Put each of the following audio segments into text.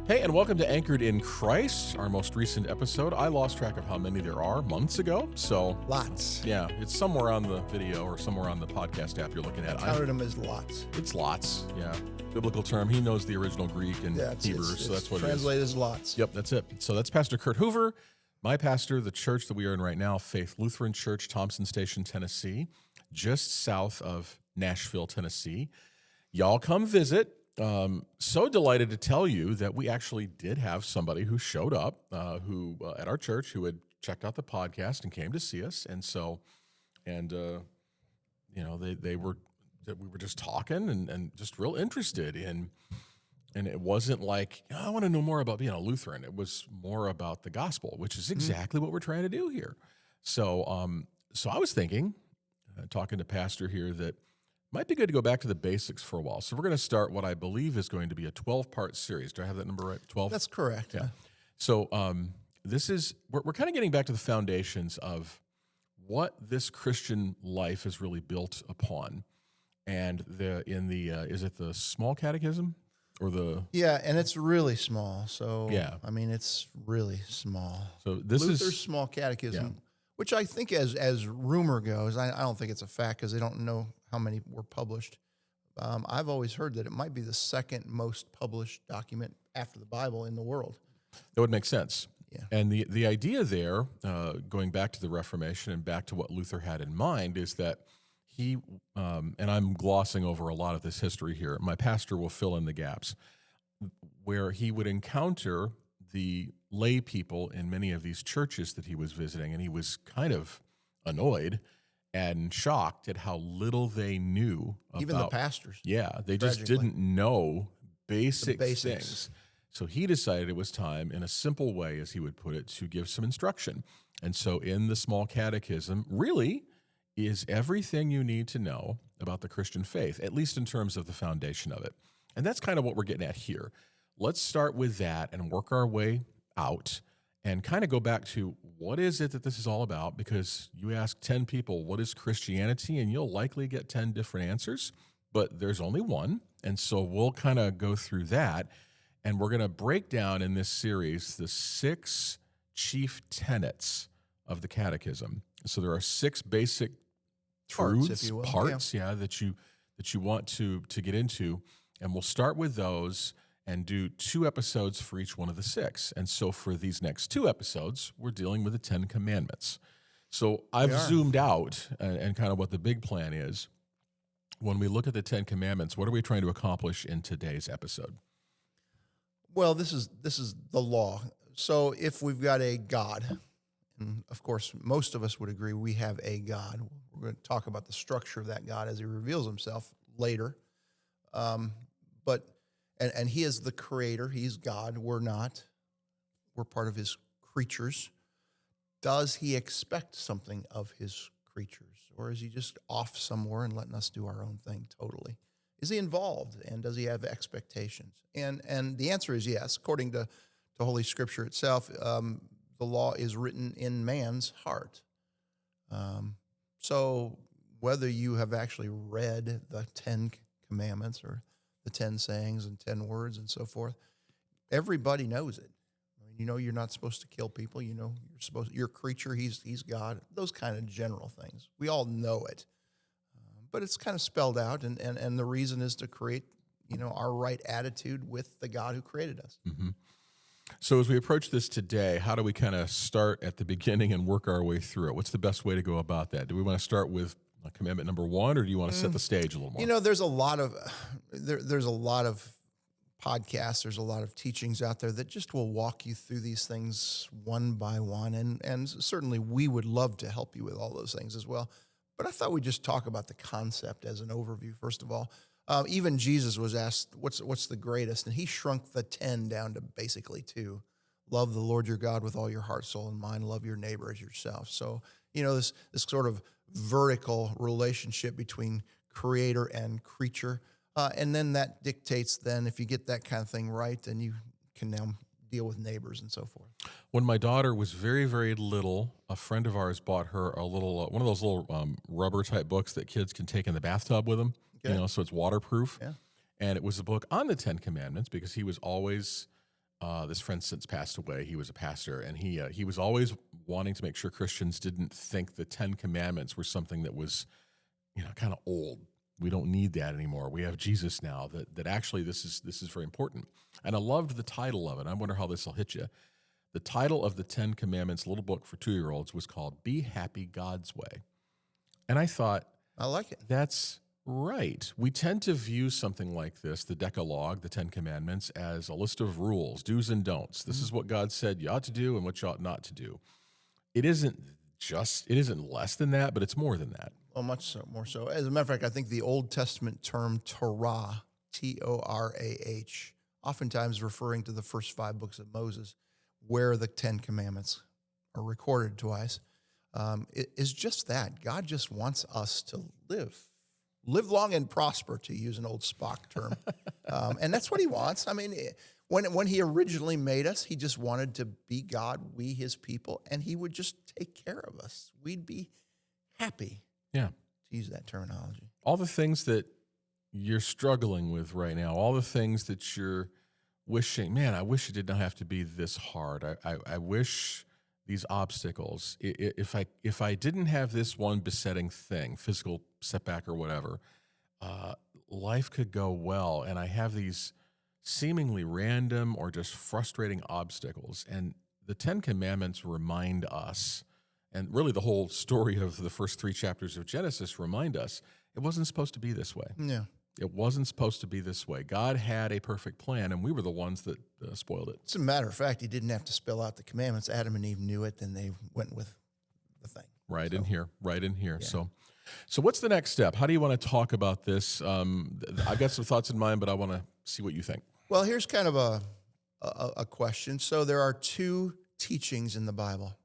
Hey, and welcome to Anchored in Christ, our most recent episode. I lost track of how many there are months ago, so... Lots. Yeah, it's somewhere on the video or somewhere on the podcast app you're looking at. I counted them as lots. It's lots, yeah. Biblical term. He knows the original Greek and Hebrew, so that's what it is. Translated as lots. Yep, that's it. So that's Pastor Curt Hoover, my pastor, the church that we are in right now, Faith Lutheran Church, Thompson Station, Tennessee, just south of Nashville, Tennessee. Y'all come visit. So delighted to tell you that we actually did have somebody who showed up, at our church, who had checked out the podcast and came to see us, and so, we were just talking and just real interested in, and it wasn't like, I want to know more about being a Lutheran. It was more about the gospel, which is exactly what we're trying to do here. So, so I was thinking, talking to Pastor here, that might be good to go back to the basics for a while. So we're going to start what I believe is going to be a 12-part series. Do I have that number right? 12? That's correct. Yeah. So we're kind of getting back to the foundations of what this Christian life is really built upon. And is it the Small Catechism or the? Yeah, and it's really small. So yeah, I mean, it's really small. So this Luther's is Small Catechism, yeah. Which I think, as rumor goes, I don't think it's a fact because they don't know how many were published. I've always heard that it might be the second most published document after the Bible in the world. That would make sense. Yeah. And the idea there, going back to the Reformation and back to what Luther had in mind, is that he, and I'm glossing over a lot of this history here, my pastor will fill in the gaps, where he would encounter the lay people in many of these churches that he was visiting, and he was kind of annoyed and shocked at how little they knew about, even the pastors. Yeah, they just didn't know basic things. So he decided it was time, in a simple way, as he would put it, to give some instruction. And so in the Small Catechism, really is everything you need to know about the Christian faith, at least in terms of the foundation of it. And that's kind of what we're getting at here. Let's start with that and work our way out and kind of go back to what is it that this is all about, because you ask 10 people, what is Christianity? And you'll likely get 10 different answers, but there's only one. And so we'll kind of go through that, and we're going to break down in this series the 6 chief tenets of the Catechism. So there are 6 basic truths, if you will. That you want to get into, and we'll start with those and do 2 episodes for each one of the 6. And so for these next 2 episodes, we're dealing with the 10 Commandments. So I've zoomed out and kind of what the big plan is. When we look at the 10 Commandments, what are we trying to accomplish in today's episode? Well, this is the law. So if we've got a God, and of course most of us would agree we have a God. We're going to talk about the structure of that God as he reveals himself later. And he is the creator. He's God. We're not. We're part of his creatures. Does he expect something of his creatures? Or is he just off somewhere and letting us do our own thing totally? Is he involved, and does he have expectations? And the answer is yes. According to Holy Scripture itself, the law is written in man's heart. So whether you have actually read the 10 Commandments or the 10 sayings and 10 words and so forth, everybody knows it. I mean, you're not supposed to kill people. You're a creature. He's God. Those kind of general things. We all know it. But it's kind of spelled out, and the reason is to create, our right attitude with the God who created us. Mm-hmm. So as we approach this today, how do we kind of start at the beginning and work our way through it? What's the best way to go about that? Do we want to start with commandment number 1, or do you want to set the stage a little more? There's a lot of there's a lot of podcasts, there's a lot of teachings out there that just will walk you through these things one by one, and certainly we would love to help you with all those things as well. But I thought we'd just talk about the concept as an overview, first of all. Even Jesus was asked, what's the greatest? And he shrunk the 10 down to basically 2. Love the Lord your God with all your heart, soul, and mind. Love your neighbor as yourself. So, this sort of vertical relationship between creator and creature. And then that dictates then, if you get that kind of thing right, then you can now deal with neighbors and so forth. When my daughter was very, very little, a friend of ours bought her a little one of those little rubber type books that kids can take in the bathtub with them. Okay. So it's waterproof. Yeah. And it was a book on the 10 Commandments, because he was always This friend since passed away. He was a pastor, and he was always wanting to make sure Christians didn't think the 10 Commandments were something that was, kind of old. We don't need that anymore. We have Jesus now. That actually this is very important. And I loved the title of it. I wonder how this will hit you. The title of the 10 Commandments, little book for 2-year-olds, was called "Be Happy God's Way." And I thought, I like it. that's right. We tend to view something like this, the Decalogue, the 10 Commandments, as a list of rules, do's and don'ts. This is what God said you ought to do and what you ought not to do. It isn't less than that, but it's more than that. Well, much so, more so. As a matter of fact, I think the Old Testament term Torah, Torah, oftentimes referring to the first 5 books of Moses, where the 10 Commandments are recorded twice, it is just that. God just wants us to live long and prosper, to use an old Spock term. And that's what he wants. I mean, when he originally made us, he just wanted to be God, we his people, and he would just take care of us. We'd be happy. Yeah. To use that terminology. All the things that you're struggling with right now, all the things that you're wishing, man, I wish it did not have to be this hard. I wish these obstacles, if I didn't have this one besetting thing, physical setback or whatever, life could go well. And I have these seemingly random or just frustrating obstacles. And the 10 Commandments remind us, and really the whole story of the first 3 chapters of Genesis remind us, it wasn't supposed to be this way. Yeah. It wasn't supposed to be this way. God had a perfect plan, and we were the ones that spoiled it. As a matter of fact, he didn't have to spell out the commandments. Adam and Eve knew it, then they went with the thing. Right in here. Yeah. So what's the next step? How do you want to talk about this? I've got some thoughts in mind, but I want to see what you think. Well, here's kind of a question. So there are 2 teachings in the Bible.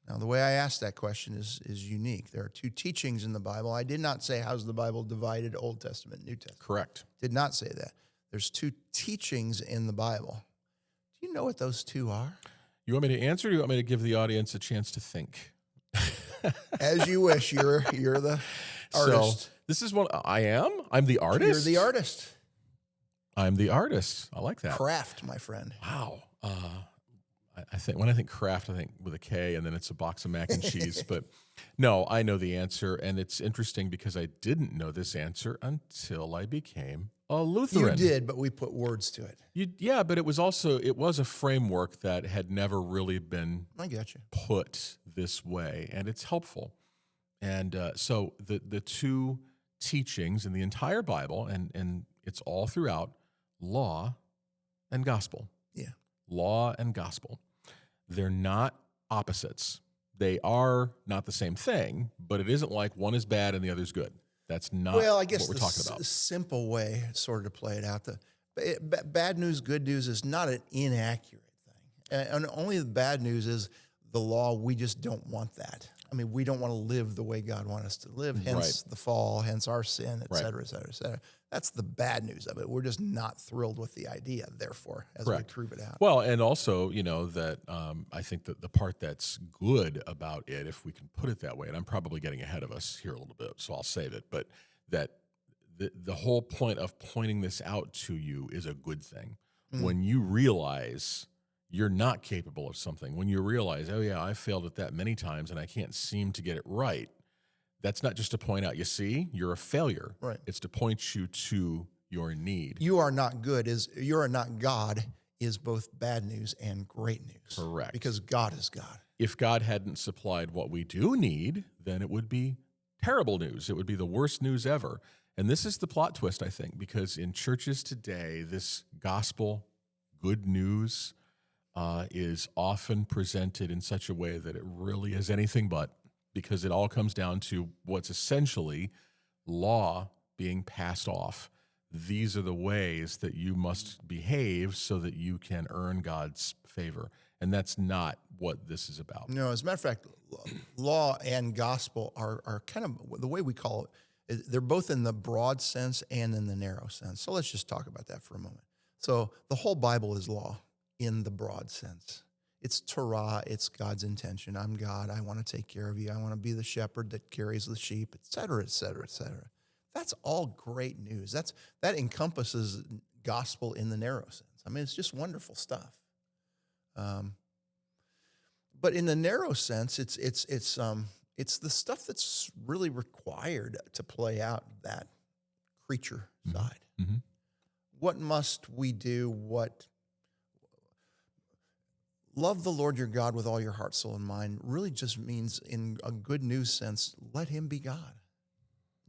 Now, the way I asked that question is unique. There are 2 teachings in the Bible. I did not say, how's the Bible divided, Old Testament, New Testament? Correct. Did not say that. There's 2 teachings in the Bible. Do you know what those 2 are? You want me to answer, or you want me to give the audience a chance to think? As you wish. You're the artist. So this is what I am. I'm the artist. You're the artist. I'm the artist. I like that. Craft, my friend. Wow. I think when I think craft, I think with a K, and then it's a box of mac and cheese. But no, I know the answer, and it's interesting because I didn't know this answer until I became a Lutheran. You did, but we put words to it. Yeah, but it was a framework that had never really been I got you. put this way, and it's helpful. And so the 2 teachings in the entire Bible, and it's all throughout, law and gospel. Yeah. Law and gospel. They're not opposites. They are not the same thing, but it isn't like one is bad and the other's good. That's not what we're talking about. The simple way sort of to play it out, bad news, good news is not an inaccurate thing. And only the bad news is the law, we just don't want that. I mean, we don't want to live the way God wants us to live, hence the fall, hence our sin, et cetera, et cetera, et cetera. That's the bad news of it. We're just not thrilled with the idea, therefore, as we prove it out. Well, and also, that I think that the part that's good about it, if we can put it that way, and I'm probably getting ahead of us here a little bit, so I'll save it, but that the whole point of pointing this out to you is a good thing. When you realize you're not capable of something, when you realize, oh yeah, I've failed at that many times and I can't seem to get it right, that's not just to point out, you see, you're a failure. Right. It's to point you to your need. You are not good, you are not God, is both bad news and great news. Correct. Because God is God. If God hadn't supplied what we do need, then it would be terrible news. It would be the worst news ever. And this is the plot twist, I think, because in churches today, this gospel, good news, is often presented in such a way that it really is anything but, because it all comes down to what's essentially law being passed off. These are the ways that you must behave so that you can earn God's favor. And that's not what this is about. No, as a matter of fact, law and gospel are kind of the way we call it. They're both in the broad sense and in the narrow sense. So let's just talk about that for a moment. So the whole Bible is law in the broad sense. It's Torah, it's God's intention. I'm God, I want to take care of you. I want to be the shepherd that carries the sheep, et cetera, et cetera, et cetera. That's all great news. That encompasses gospel in the narrow sense. I mean, it's just wonderful stuff. But in the narrow sense, it's the stuff that's really required to play out that creature side. Mm-hmm. What must we do? Love the Lord your God with all your heart, soul, and mind really just means, in a good news sense, let him be God.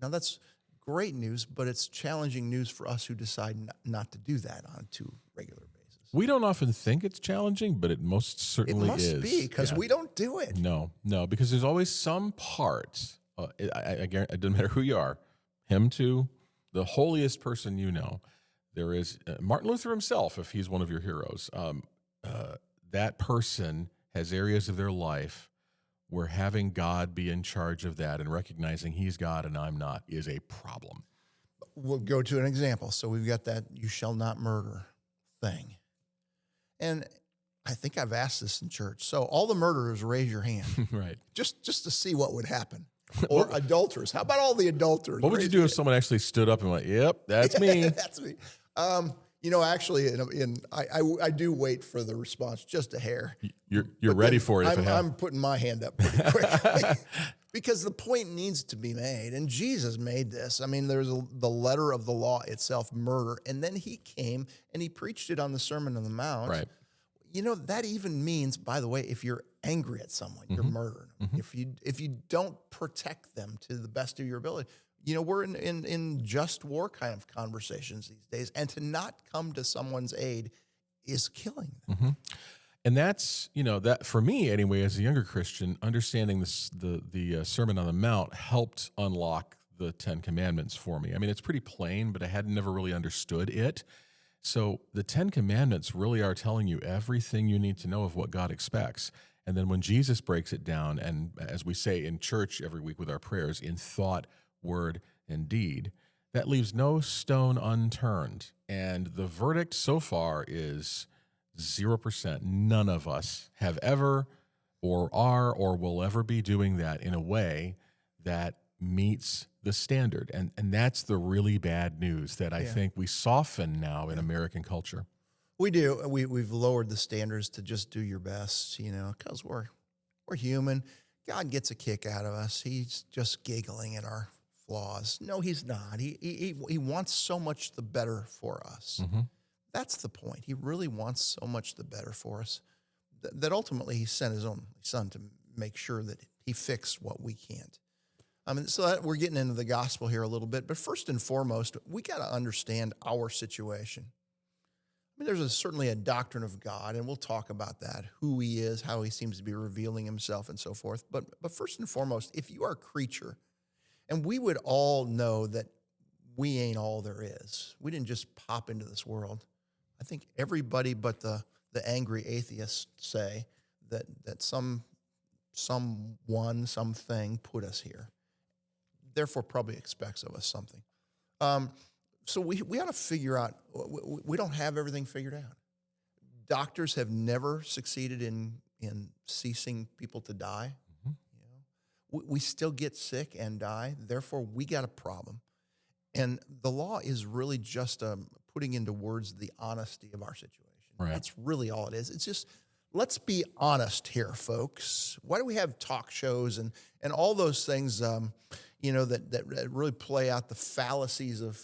Now, that's great news, but it's challenging news for us who decide not to do that on a regular basis. We don't often think it's challenging, but it most certainly is. It must be, because we don't do it. No, because there's always some part, it doesn't matter who you are, him to the holiest person you know. There is Martin Luther himself, if he's one of your heroes. That person has areas of their life where having God be in charge of that and recognizing he's God and I'm not is a problem. We'll go to an example. So we've got that "you shall not murder" thing. And I think I've asked this in church. So all the murderers, raise your hand. Right. Just to see what would happen. Or adulterers. How about all the adulterers? What would you do if someone actually stood up and went, "Yep, that's me"? That's me. Actually, I do wait for the response just a hair. You're ready for it. I'm putting my hand up pretty quickly because the point needs to be made. And Jesus made this. I mean, there's the letter of the law itself, murder. And then he came and he preached it on the Sermon on the Mount. Right. That even means, by the way, if you're angry at someone, you're murdering them. Mm-hmm. If you don't protect them to the best of your ability, we're in just war kind of conversations these days, and to not come to someone's aid is killing them. Mm-hmm. And that's, that for me anyway, as a younger Christian, understanding the Sermon on the Mount helped unlock the 10 Commandments for me. I mean, it's pretty plain, but I had never really understood it. So the 10 Commandments really are telling you everything you need to know of what God expects. And then when Jesus breaks it down, and as we say in church every week with our prayers, in thought, word, and deed, that leaves no stone unturned. And the verdict so far is 0%. None of us have ever or are or will ever be doing that in a way that meets the standard. And that's the really bad news that I think we soften now in American culture. We do. We've lowered the standards to just do your best, because we're human. God gets a kick out of us. He's just giggling at our flaws. No, he's not. He wants so much the better for us. Mm-hmm. That's the point. He really wants so much the better for us that ultimately he sent his own son to make sure that he fixed what we can't. So that we're getting into the gospel here a little bit, but first and foremost, we got to understand our situation. I mean, there's certainly a doctrine of God, and we'll talk about that, who he is, how he seems to be revealing himself, and so forth. But first and foremost, if you are a creature, and we would all know that we ain't all there is. We didn't just pop into this world. I think everybody but the angry atheists say that someone, something put us here. Therefore, probably expects of us something. So we ought to figure out, we don't have everything figured out. Doctors have never succeeded in ceasing people to die. Mm-hmm. We still get sick and die. Therefore, we got a problem. And the law is really just putting into words the honesty of our situation. Right. That's really all it is. It's just, let's be honest here, folks. Why do we have talk shows and all those things, that really play out the fallacies of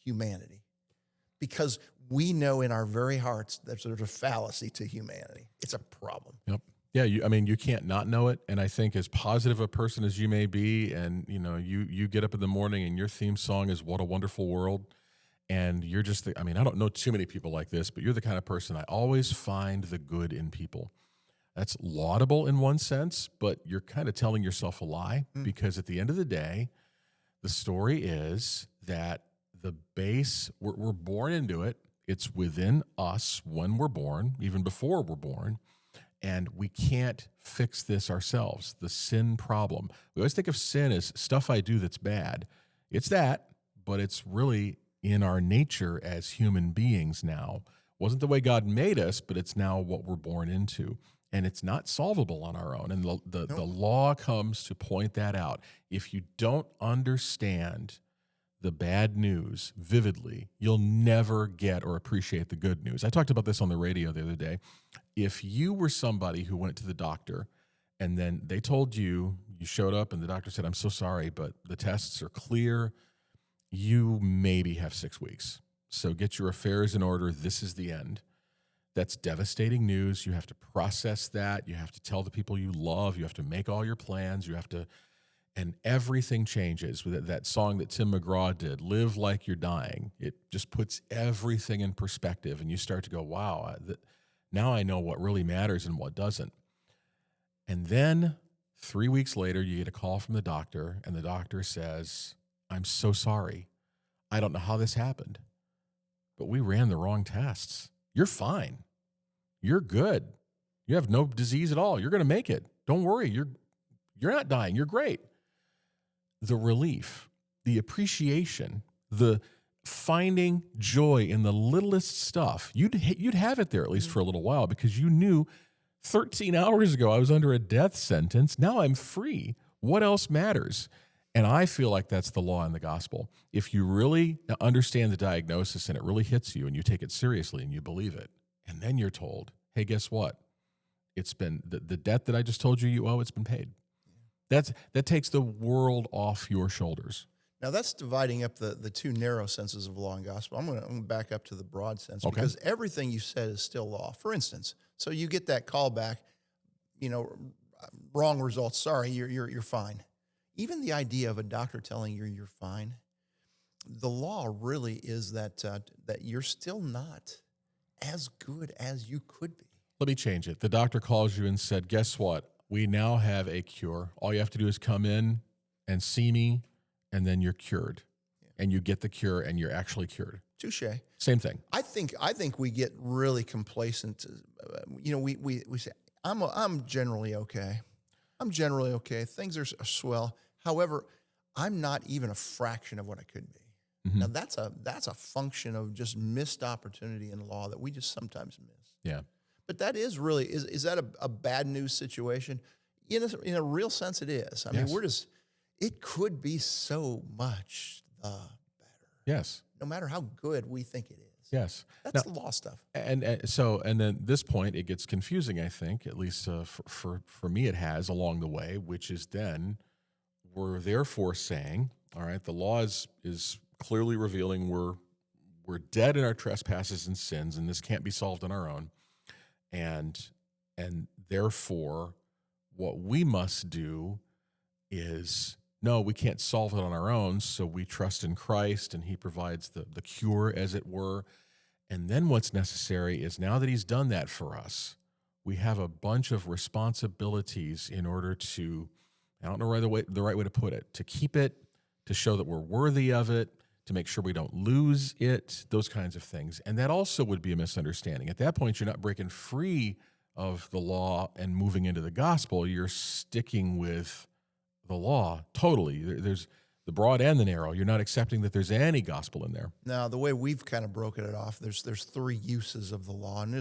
humanity? Because we know in our very hearts that there's a fallacy to humanity. It's a problem. Yep. Yeah, you can't not know it. And I think as positive a person as you may be, and you get up in the morning and your theme song is "What a Wonderful World," and you're just I don't know too many people like this, but you're the kind of person I always find the good in people. That's laudable in one sense, but you're kind of telling yourself a lie, because at the end of the day, the story is that the base, we're born into it. It's within us when we're born, even before we're born, and we can't fix this ourselves, the sin problem. We always think of sin as stuff I do that's bad. It's that, but it's really in our nature as human beings now. Wasn't the way God made us, but it's now what we're born into. And it's not solvable on our own. And the law comes to point that out. If you don't understand the bad news vividly, you'll never get or appreciate the good news. I talked about this on the radio the other day. If you were somebody who went to the doctor and then they told you, you showed up and the doctor said, I'm so sorry, but the tests are clear, you maybe have 6 weeks. So get your affairs in order. This is the end. That's devastating news. You have to process that. You have to tell the people you love. You have to make all your plans. You have to, and everything changes. With that song that Tim McGraw did, Live Like You're Dying, it just puts everything in perspective. And you start to go, wow, now I know what really matters and what doesn't. And then 3 weeks later, you get a call from the doctor, and the doctor says, I'm so sorry. I don't know how this happened, but we ran the wrong tests. You're fine. You're good. You have no disease at all. You're going to make it. Don't worry. You're not dying. You're great. The relief, the appreciation, the finding joy in the littlest stuff, you'd have it there at least for a little while, because you knew 13 hours ago I was under a death sentence. Now I'm free. What else matters? And I feel like that's the law in the gospel. If you really understand the diagnosis and it really hits you and you take it seriously and you believe it, and then you're told, hey, guess what? It's been the debt that I just told you owe, it's been paid. That takes the world off your shoulders. Now that's dividing up the two narrow senses of law and gospel. I'm going to back up to the broad sense, Okay. because everything you said is still law. For instance, so you get that call back, wrong results. Sorry, you're fine. Even the idea of a doctor telling you you're fine, the law really is that you're still not as good as you could be. Let me change it. The doctor calls you and said, guess what? We now have a cure. All you have to do is come in and see me, and then you're cured. Yeah. And you get the cure, and you're actually cured. Touche. Same thing. I think we get really complacent. We say, I'm generally okay. I'm generally okay. Things are swell. However, I'm not even a fraction of what I could be. Mm-hmm. Now that's a function of just missed opportunity in law that we just sometimes miss. Yeah. But that is really, is that a bad news situation? In a real sense, it is. I mean, it could be so much better. Yes. No matter how good we think it is. Yes. That's the law stuff. And then this point, it gets confusing, I think, at least for me it has along the way, which is then we're therefore saying, all right, the law is clearly revealing we're dead in our trespasses and sins, and this can't be solved on our own. And therefore, what we must do is, no, we can't solve it on our own, so we trust in Christ, and he provides the cure, as it were. And then what's necessary is, now that he's done that for us, we have a bunch of responsibilities in order to, I don't know the right way to put it, to keep it, to show that we're worthy of it, to make sure we don't lose it, those kinds of things. And that also would be a misunderstanding. At that point, you're not breaking free of the law and moving into the gospel. You're sticking with the law totally. There's the broad and the narrow. You're not accepting that there's any gospel in there. Now, the way we've kind of broken it off, there's three uses of the law, and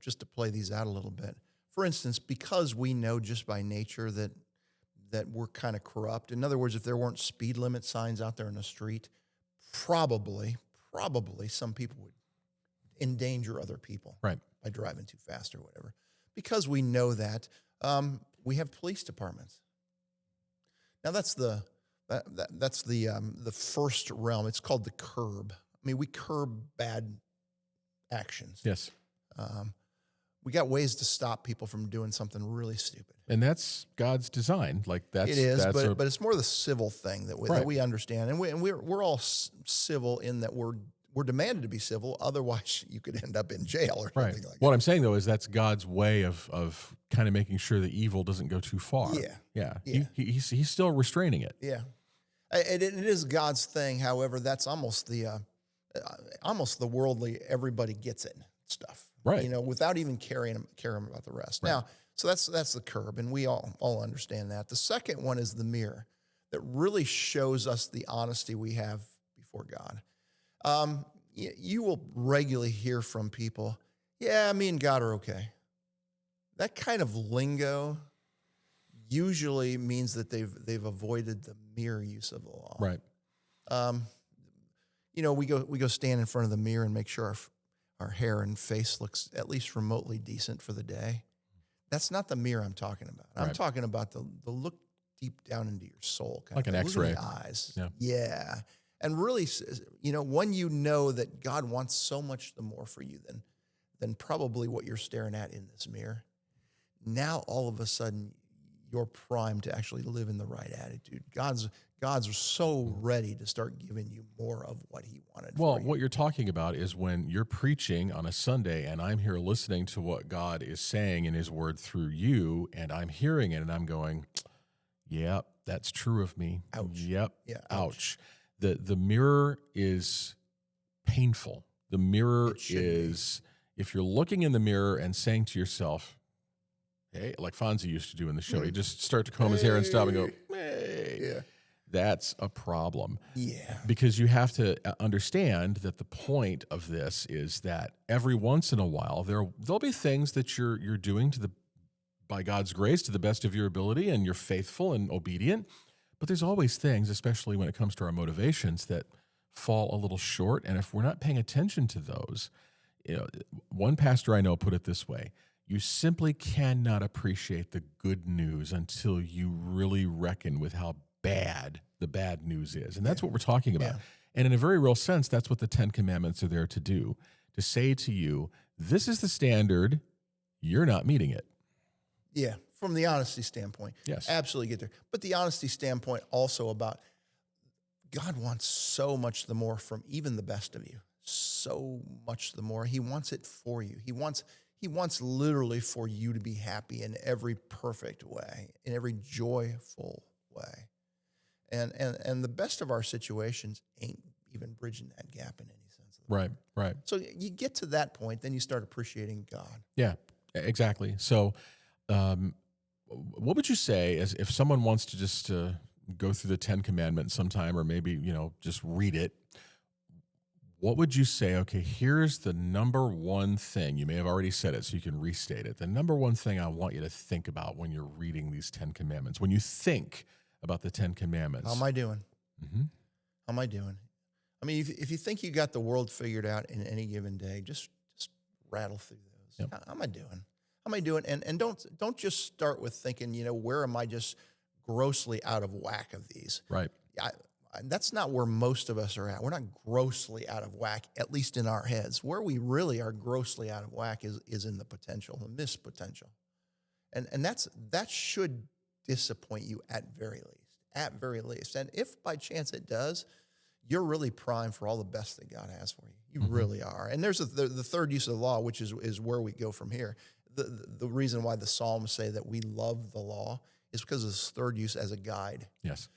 just to play these out a little bit. For instance, because we know just by nature that we're kind of corrupt. In other words, if there weren't speed limit signs out there in the street, probably some people would endanger other people, right, by driving too fast or whatever. Because we know that, we have police departments. Now that's the first realm. It's called the curb. I mean, we curb bad actions. Yes. We got ways to stop people from doing something really stupid. And that's God's design. Like it is, but it's more the civil thing that we understand, and we're all civil in that we're demanded to be civil. Otherwise, you could end up in jail or something like that. What I'm saying though is that's God's way of kind of making sure the evil doesn't go too far. Yeah. He's still restraining it. Yeah, it is God's thing. However, that's almost the worldly, everybody gets it stuff. Right. Without even caring about the rest. Right. Now, so that's the curb, and we all understand that. The second one is the mirror that really shows us the honesty we have before God. You will regularly hear from people, yeah, me and God are okay. That kind of lingo usually means that they've avoided the mere use of the law. Right. we go stand in front of the mirror and make sure our hair and face looks at least remotely decent for the day. That's not the mirror I'm talking about. I'm Right. talking about the look deep down into your soul, kind Like of an thing. Look in X-ray. the eyes. Yeah. Yeah. And really, when you know that God wants so much the more for you than probably what you're staring at in this mirror, now all of a sudden you're primed to actually live in the right attitude. God's so ready to start giving you more of what he wanted Well, for you. what you're talking about is when you're preaching on a Sunday and I'm here listening to what God is saying in his word through you, and I'm hearing it and I'm going, yep, that's true of me. Ouch. Yep. Yeah, Ouch. The mirror is painful. The mirror It should be. is, if you're looking in the mirror and saying to yourself, hey, like Fonzie used to do in the show, he'd just start to comb his hair and stop and go, hey. Yeah. That's a problem. Yeah. Because you have to understand that the point of this is that every once in a while there'll be things that you're doing by God's grace to the best of your ability, and you're faithful and obedient. But there's always things, especially when it comes to our motivations, that fall a little short. And if we're not paying attention to those, one pastor I know put it this way: you simply cannot appreciate the good news until you really reckon with how bad the bad news is. And that's what we're talking about. Yeah. And in a very real sense, that's what the 10 Commandments are there to do, to say to you, this is the standard, you're not meeting it. Yeah. From the honesty standpoint. Yes. Absolutely get there. But the honesty standpoint also about God wants so much the more from even the best of you. So much the more. He wants it for you. He wants literally for you to be happy in every perfect way, in every joyful way. And the best of our situations ain't even bridging that gap in any sense. Right, right. So you get to that point, then you start appreciating God. Yeah, exactly. So what would you say as if someone wants to just go through the 10 Commandments sometime, or maybe, just read it? What would you say, okay, here's the number one thing. You may have already said it, so you can restate it. The number one thing I want you to think about when you're reading these 10 Commandments, when you think about the 10 Commandments. How am I doing? Mm-hmm. How am I doing? I mean, if you think you got the world figured out in any given day, just rattle through those. Yep. How am I doing? How am I doing? And don't just start with thinking, where am I just grossly out of whack of these? Right. That's not where most of us are at. We're not grossly out of whack, at least in our heads. Where we really are grossly out of whack is in the potential, the missed potential. And that should disappoint you at very least. And if by chance it does, you're really primed for all the best that God has for you. You really are. And there's the third use of the law, which is where we go from here. The reason why the Psalms say that we love the law is because of this third use as a guide. Yes.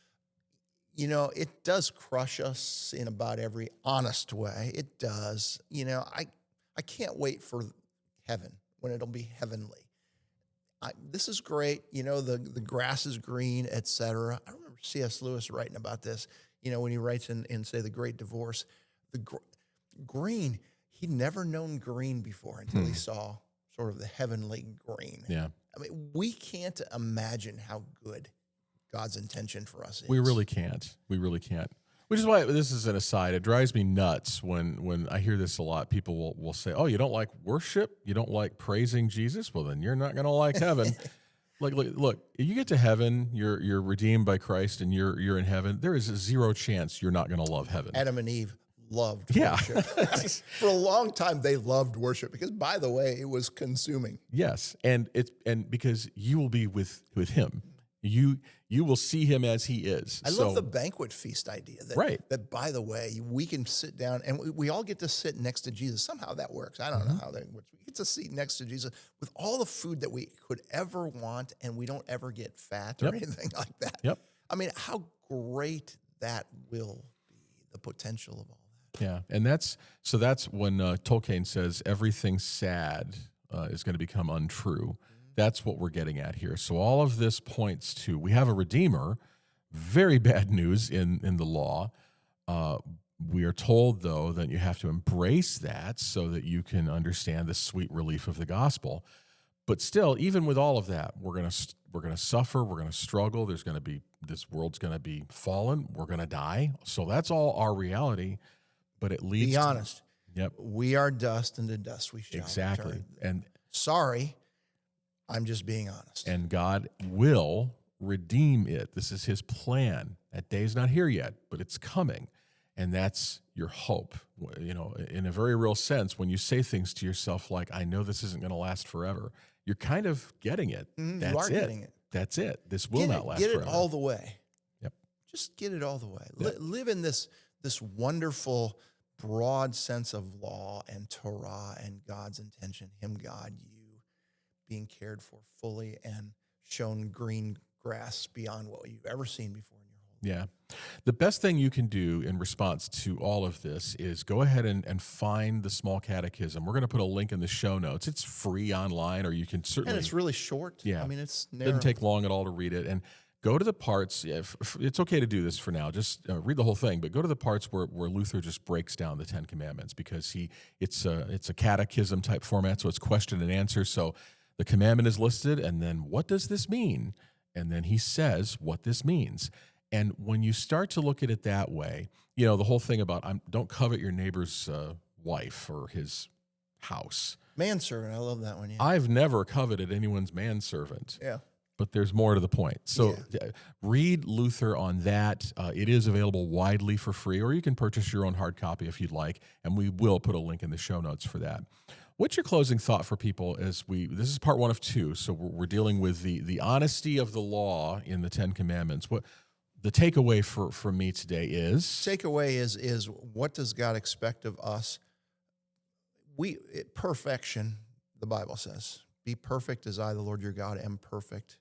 It does crush us in about every honest way. It does. I can't wait for heaven, when it'll be heavenly. This is great. The grass is green, etc. I remember C.S. Lewis writing about this, when he writes in say, The Great Divorce. Green, he'd never known green before until he saw sort of the heavenly green. Yeah. I mean, we can't imagine how good God's intention for us is. We really can't. Which is why, this is an aside, it drives me nuts when I hear this a lot. People will say, oh, you don't like worship? You don't like praising Jesus? Well, then you're not going to like heaven. Look, you get to heaven, you're redeemed by Christ, and you're in heaven. There is a zero chance you're not going to love heaven. Adam and Eve loved worship. For a long time, they loved worship because, by the way, it was consuming. Yes, and because you will be with him. You will see him as he is. I love the banquet feast idea. That, by the way, we can sit down and we all get to sit next to Jesus. Somehow that works. I don't know how that works. We get to sit next to Jesus with all the food that we could ever want, and we don't ever get fat or anything like that. Yep. I mean, how great that will be, the potential of all that. Yeah, and that's when Tolkien says everything sad is going to become untrue. That's what we're getting at here. So all of this points to, we have a Redeemer. Very bad news in the law. We are told, though, that you have to embrace that so that you can understand the sweet relief of the gospel. But still, even with all of that, we're gonna suffer. We're gonna struggle. This world's gonna be fallen. We're gonna die. So that's all our reality. but it leads Be honest. Yep. We are dust, and to dust we shall Exactly. return. And sorry, I'm just being honest. And God will redeem it. This is his plan. That day's not here yet, but it's coming. And that's your hope. You know, in a very real sense, when you say things to yourself like, I know this isn't going to last forever, you're kind of getting it. That's you are it. getting it. That's it. This will not last forever. Get it all the way. Yep. Just get it all the way. Yep. Live in this wonderful, broad sense of law and Torah and God's intention, him, God, you, being cared for fully and shown green grass beyond what you've ever seen before in your whole life. Yeah. The best thing you can do in response to all of this is go ahead and find the Small Catechism. We're going to put a link in the show notes. It's free online, or you can certainly... And it's really short. Yeah. I mean, it's narrow. Doesn't take long at all to read it. And go to the parts, it's okay to do this for now, just read the whole thing, but go to the parts where Luther just breaks down the Ten Commandments, because it's a catechism type format, so it's question and answer. So the commandment is listed, and then what does this mean? And then he says what this means. And when you start to look at it that way, you know, the whole thing about don't covet your neighbor's wife or his house. Manservant, I love that one. Yeah. I've never coveted anyone's manservant. Yeah. But there's more to the point. So read Luther on that. It is available widely for free, or you can purchase your own hard copy if you'd like, and we will put a link in the show notes for that. What's your closing thought for people as this is part 1 of 2, so we're dealing with the honesty of the law in the Ten Commandments. What the takeaway for me today is? Takeaway is what does God expect of us? Perfection, the Bible says. Be perfect as I, the Lord your God, am perfect.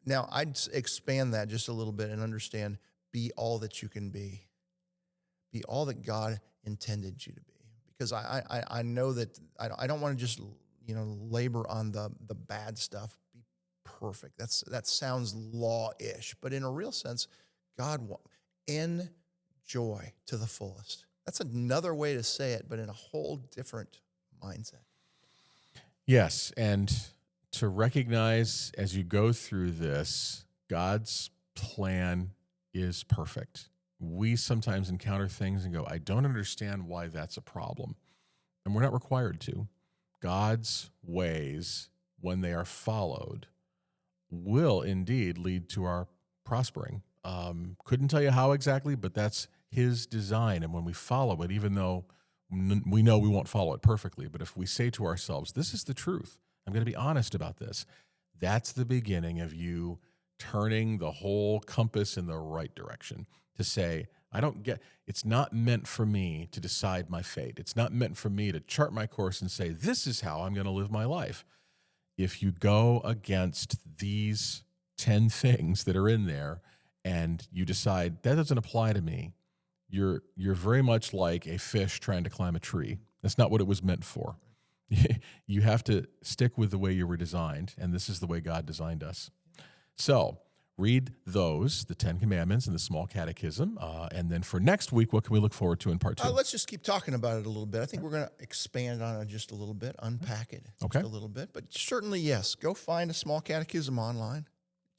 Now, I'd expand that just a little bit and understand, be all that you can be. Be all that God intended you to be. Because I know that I don't want to just, labor on the bad stuff. Be perfect. That sounds law-ish. But in a real sense, God enjoy to the fullest. That's another way to say it, but in a whole different mindset. Yes, and to recognize as you go through this, God's plan is perfect. We sometimes encounter things and go, I don't understand why that's a problem. And we're not required to. God's ways, when they are followed, will indeed lead to our prospering. Couldn't tell you how exactly, but that's his design. And when we follow it, even though we know we won't follow it perfectly, but if we say to ourselves, this is the truth, I'm going to be honest about this, that's the beginning of you turning the whole compass in the right direction to say, it's not meant for me to decide my fate. It's not meant for me to chart my course and say, this is how I'm going to live my life. If you go against these 10 things that are in there and you decide that doesn't apply to me, you're very much like a fish trying to climb a tree. That's not what it was meant for. You have to stick with the way you were designed, and this is the way God designed us. So read those, the 10 Commandments and the Small Catechism, and then for next week, what can we look forward to in part 2? Let's just keep talking about it a little bit. I think we're going to expand on it just a little bit, unpack it just a little bit. But certainly, yes, go find a Small Catechism online.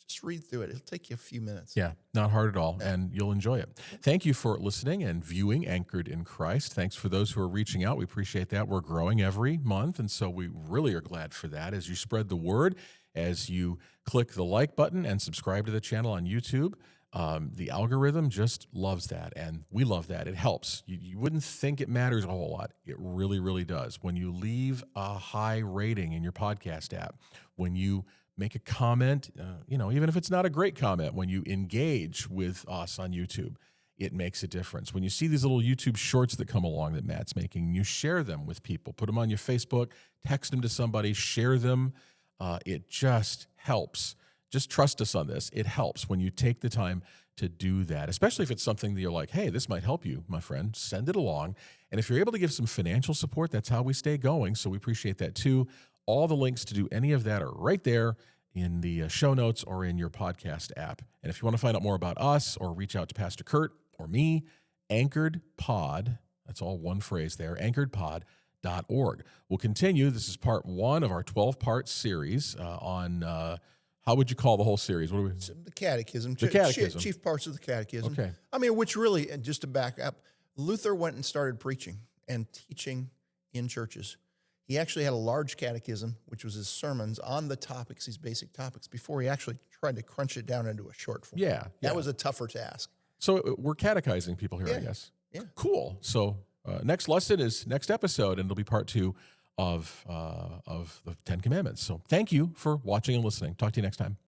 Just read through it. It'll take you a few minutes. Yeah, not hard at all, and you'll enjoy it. Thank you for listening and viewing Anchored in Christ. Thanks for those who are reaching out. We appreciate that. We're growing every month, and so we really are glad for that. As you spread the word, as you click the like button and subscribe to the channel on YouTube, the algorithm just loves that, and we love that. It helps. You wouldn't think it matters a whole lot. It really, really does. When you leave a high rating in your podcast app, when you make a comment, even if it's not a great comment, when you engage with us on YouTube, it makes a difference. When you see these little YouTube shorts that come along that Matt's making, you share them with people, put them on your Facebook, text them to somebody, share them. It just helps. Just trust us on this. It helps when you take the time to do that, especially if it's something that you're like, hey, this might help you, my friend. Send it along. And if you're able to give some financial support, that's how we stay going. So we appreciate that too. All the links to do any of that are right there in the show notes or in your podcast app. And if you want to find out more about us or reach out to Pastor Curt or me, Anchored Pod, that's all one phrase there, anchoredpod.org. We'll continue. This is part 1 of our 12-part series on how would you call the whole series? What do we? The Catechism. The Catechism. Chief parts of the Catechism. Okay. I mean, which really, and just to back up, Luther went and started preaching and teaching in churches. He actually had a large catechism, which was his sermons on the topics, these basic topics, before he actually tried to crunch it down into a short form. Yeah. That was a tougher task. So we're catechizing people here, I guess. Yeah. Cool. So next lesson is next episode, and it'll be part 2 of the 10 Commandments. So thank you for watching and listening. Talk to you next time.